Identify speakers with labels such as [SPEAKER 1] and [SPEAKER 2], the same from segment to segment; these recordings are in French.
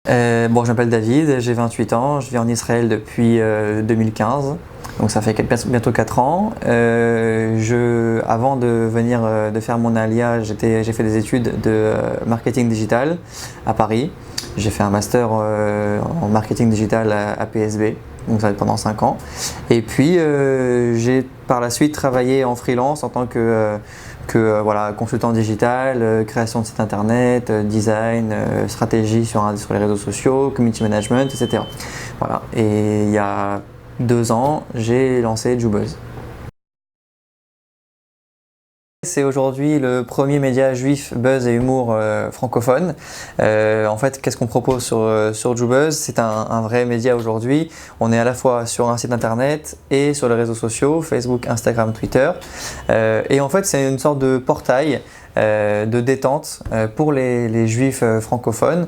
[SPEAKER 1] Bon, je m'appelle David, j'ai 28 ans, je vis en Israël depuis 2015, donc ça fait bientôt 4 ans. Avant de venir de faire mon alia, j'ai fait des études de marketing digital à Paris. J'ai fait un master en marketing digital à PSB, donc ça va être pendant 5 ans. Et puis j'ai par la suite travaillé en freelance en tant que consultant digital, création de site internet, design, stratégie sur les réseaux sociaux, community management, etc. Voilà. Et il y a 2 ans, j'ai lancé Jubuzz. C'est aujourd'hui le premier média juif buzz et humour francophone. En fait, qu'est-ce qu'on propose sur Jubuzz? C'est un vrai média aujourd'hui. On est à la fois sur un site internet et sur les réseaux sociaux, Facebook, Instagram, Twitter. Et en fait, c'est une sorte de portail de détente pour les juifs francophones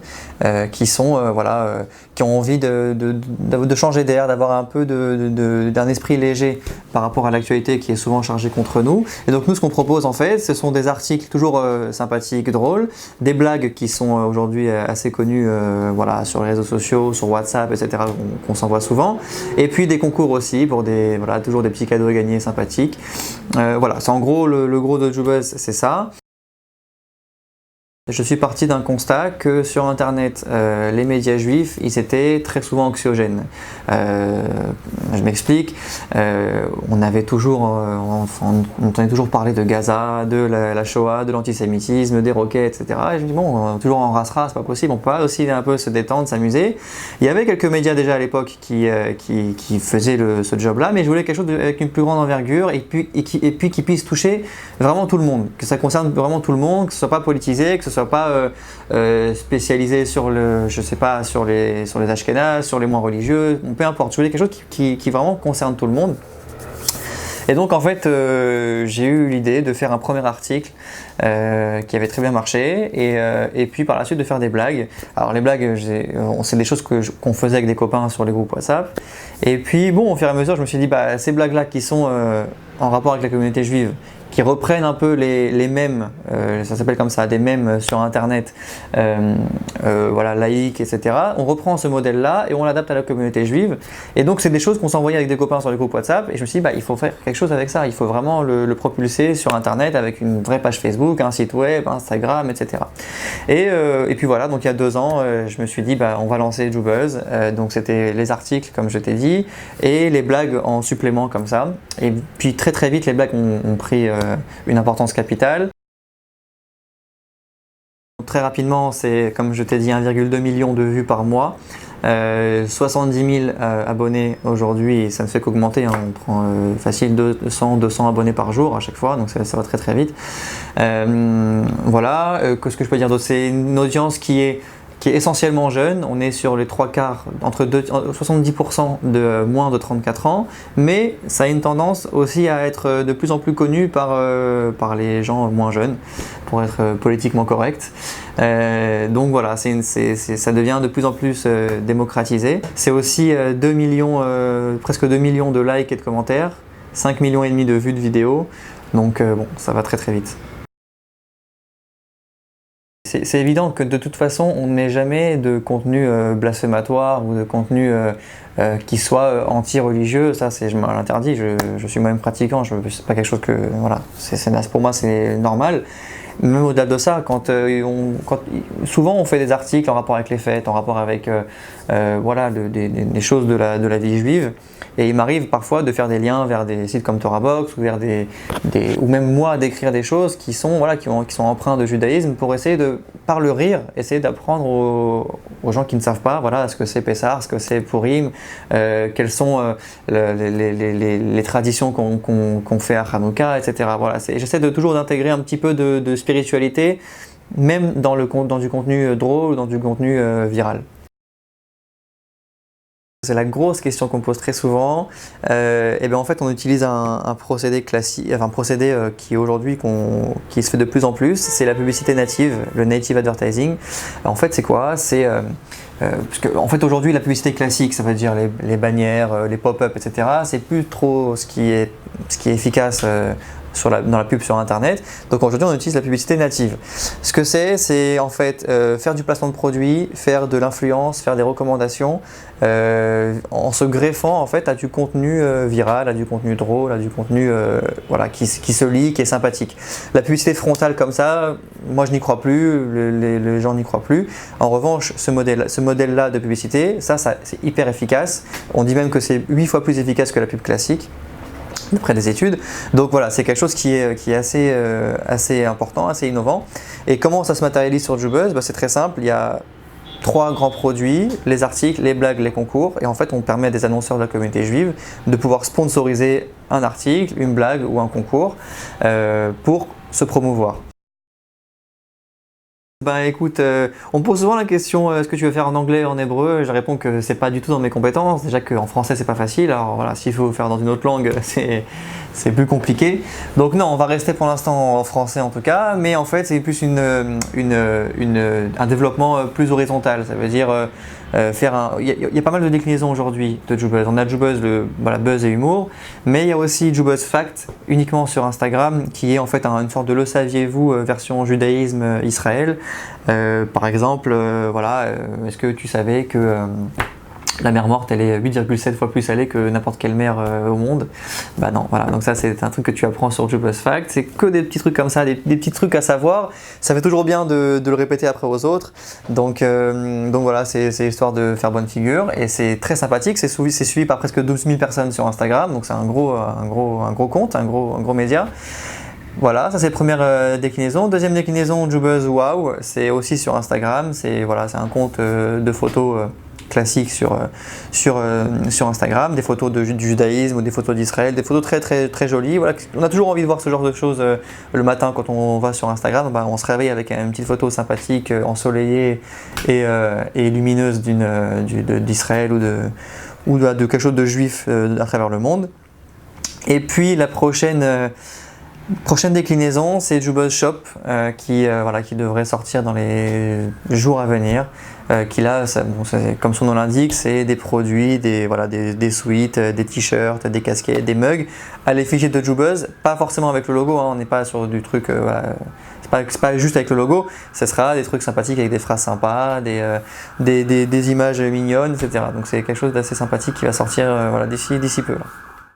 [SPEAKER 1] qui ont envie de changer d'air, d'avoir un peu d'un esprit léger par rapport à l'actualité qui est souvent chargée contre nous. Et donc nous, ce qu'on propose en fait, ce sont des articles toujours sympathiques, drôles, des blagues qui sont aujourd'hui assez connues sur les réseaux sociaux, sur WhatsApp, etc. qu'on s'envoie souvent, et puis des concours aussi pour toujours des petits cadeaux à gagner sympathiques. C'est en gros le gros de Jubuzz, c'est ça. Je suis parti d'un constat que sur internet, les médias juifs, ils étaient très souvent anxiogènes. Je m'explique, on entendait toujours parler de Gaza, de la Shoah, de l'antisémitisme, des roquettes, etc. Et je me dis bon, toujours en race-race, c'est pas possible, on peut pas aussi un peu se détendre, s'amuser. Il y avait quelques médias déjà à l'époque qui faisaient ce job-là, mais je voulais quelque chose avec une plus grande envergure et puis qui puisse toucher vraiment tout le monde, que ça concerne vraiment tout le monde, que ce soit pas politisé, que ce soit pas spécialisé sur les Ashkénazes, sur les moins religieux, peu importe. Je voulais quelque chose qui vraiment concerne tout le monde. Et donc en fait, j'ai eu l'idée de faire un premier article qui avait très bien marché et puis par la suite de faire des blagues. Alors les blagues, c'est des choses qu'on faisait avec des copains sur les groupes WhatsApp. Et puis bon, au fur et à mesure, je me suis dit ces blagues-là qui sont en rapport avec la communauté juive, qui reprennent un peu les mèmes, ça s'appelle comme ça, des mèmes sur internet, laïques, etc. On reprend ce modèle-là et on l'adapte à la communauté juive. Et donc c'est des choses qu'on s'envoyait avec des copains sur les groupes WhatsApp. Et je me suis dit, il faut faire quelque chose avec ça. Il faut vraiment le propulser sur internet avec une vraie page Facebook, un site web, Instagram, etc. Et puis voilà, donc il y a 2 ans, je me suis dit, on va lancer Jubuzz. Donc c'était les articles, comme je t'ai dit, et les blagues en supplément comme ça. Et puis très très vite, les blagues ont pris une importance capitale. Très rapidement, c'est comme je t'ai dit 1,2 million de vues par mois, 70 000 abonnés aujourd'hui et ça ne fait qu'augmenter, on prend facile 200 abonnés par jour à chaque fois, donc ça va très très vite. Qu'est-ce que je peux dire d'autre? C'est une audience qui est essentiellement jeune, on est sur les 3/4, 70% de moins de 34 ans, mais ça a une tendance aussi à être de plus en plus connu par les gens moins jeunes, pour être politiquement correct. Donc voilà, ça devient de plus en plus démocratisé. C'est aussi presque 2 millions de likes et de commentaires, 5,5 millions de vues de vidéos, donc ça va très très vite. C'est évident que de toute façon, on n'est jamais de contenu blasphématoire ou de contenu qui soit anti-religieux. Ça, je me l'interdis. Je suis moi-même pratiquant. C'est pas quelque chose que pour moi, c'est normal. Même au-delà de ça, souvent on fait des articles en rapport avec les fêtes, en rapport avec des choses de la vie juive, et il m'arrive parfois de faire des liens vers des sites comme TorahBox ou même moi d'écrire des choses qui sont empreintes de judaïsme pour essayer par le rire, essayer d'apprendre aux gens qui ne savent pas ce que c'est Pessah, ce que c'est Purim, quelles sont les traditions qu'on fait à Hanouka, etc. J'essaie toujours d'intégrer un petit peu de spiritualité, même dans du contenu drôle, dans du contenu viral. C'est la grosse question qu'on pose très souvent. En fait, on utilise un procédé classique, un procédé qui aujourd'hui qui se fait de plus en plus. C'est la publicité native, le native advertising. En fait, c'est quoi? Parce que en fait, aujourd'hui, la publicité classique, ça veut dire les bannières, les pop-up, etc. C'est plus trop ce qui est efficace dans la pub sur internet. Donc aujourd'hui on utilise la publicité native. Ce que c'est en fait faire du placement de produits, faire de l'influence, faire des recommandations en se greffant en fait à du contenu viral, à du contenu drôle, à du contenu voilà, qui se lit, qui est sympathique. La publicité frontale comme ça, moi je n'y crois plus, les gens n'y croient plus. En revanche, ce modèle-là de publicité, ça c'est hyper efficace. On dit même que c'est 8 fois plus efficace que la pub classique, d'après des études. Donc voilà, c'est quelque chose qui est assez important, assez innovant. Et comment ça se matérialise sur JoBuzz? C'est très simple, il y a 3 grands produits, les articles, les blagues, les concours, et en fait on permet à des annonceurs de la communauté juive de pouvoir sponsoriser un article, une blague ou un concours pour se promouvoir. Écoute, on me pose souvent la question est-ce que tu veux faire en anglais, en hébreu? Je réponds que c'est pas du tout dans mes compétences, déjà qu'en français c'est pas facile, alors voilà, s'il faut faire dans une autre langue c'est plus compliqué. Donc non, on va rester pour l'instant en français en tout cas, mais en fait c'est plus un développement plus horizontal, ça veut dire il y a pas mal de déclinaisons aujourd'hui de JoBuzz. On a JoBuzz, buzz et humour, mais il y a aussi JoBuzz Fact, uniquement sur Instagram, qui est en fait une sorte de le saviez-vous version judaïsme Israël. Par exemple, est-ce que tu savais que la mer morte elle est 8,7 fois plus salée que n'importe quelle mer au monde? Non, voilà, donc ça c'est un truc que tu apprends sur JoBuzz Fact, c'est que des petits trucs comme ça, des petits trucs à savoir, ça fait toujours bien de le répéter après aux autres, donc voilà, c'est histoire de faire bonne figure, et c'est très sympathique, c'est suivi par presque 12 000 personnes sur Instagram, donc c'est un gros compte, un gros média. Voilà, ça c'est la première déclinaison. Deuxième déclinaison, JoBuzz Wow, c'est aussi sur Instagram, c'est un compte de photos classique sur Instagram, des photos du judaïsme ou des photos d'Israël, des photos très très très jolies. Voilà, on a toujours envie de voir ce genre de choses le matin quand on va sur Instagram. On se réveille avec une petite photo sympathique, ensoleillée et lumineuse d'Israël ou de quelque chose de juif à travers le monde. Et puis la prochaine déclinaison, c'est JoBuzz Shop qui devrait sortir dans les jours à venir. Comme son nom l'indique, c'est des produits, des suites, des t-shirts, des casquettes, des mugs à l'effigie de JoBuzz, pas forcément avec le logo, on n'est pas sur du truc, c'est pas juste avec le logo, ce sera des trucs sympathiques avec des phrases sympas, des images mignonnes, etc. Donc c'est quelque chose d'assez sympathique qui va sortir d'ici peu. Là.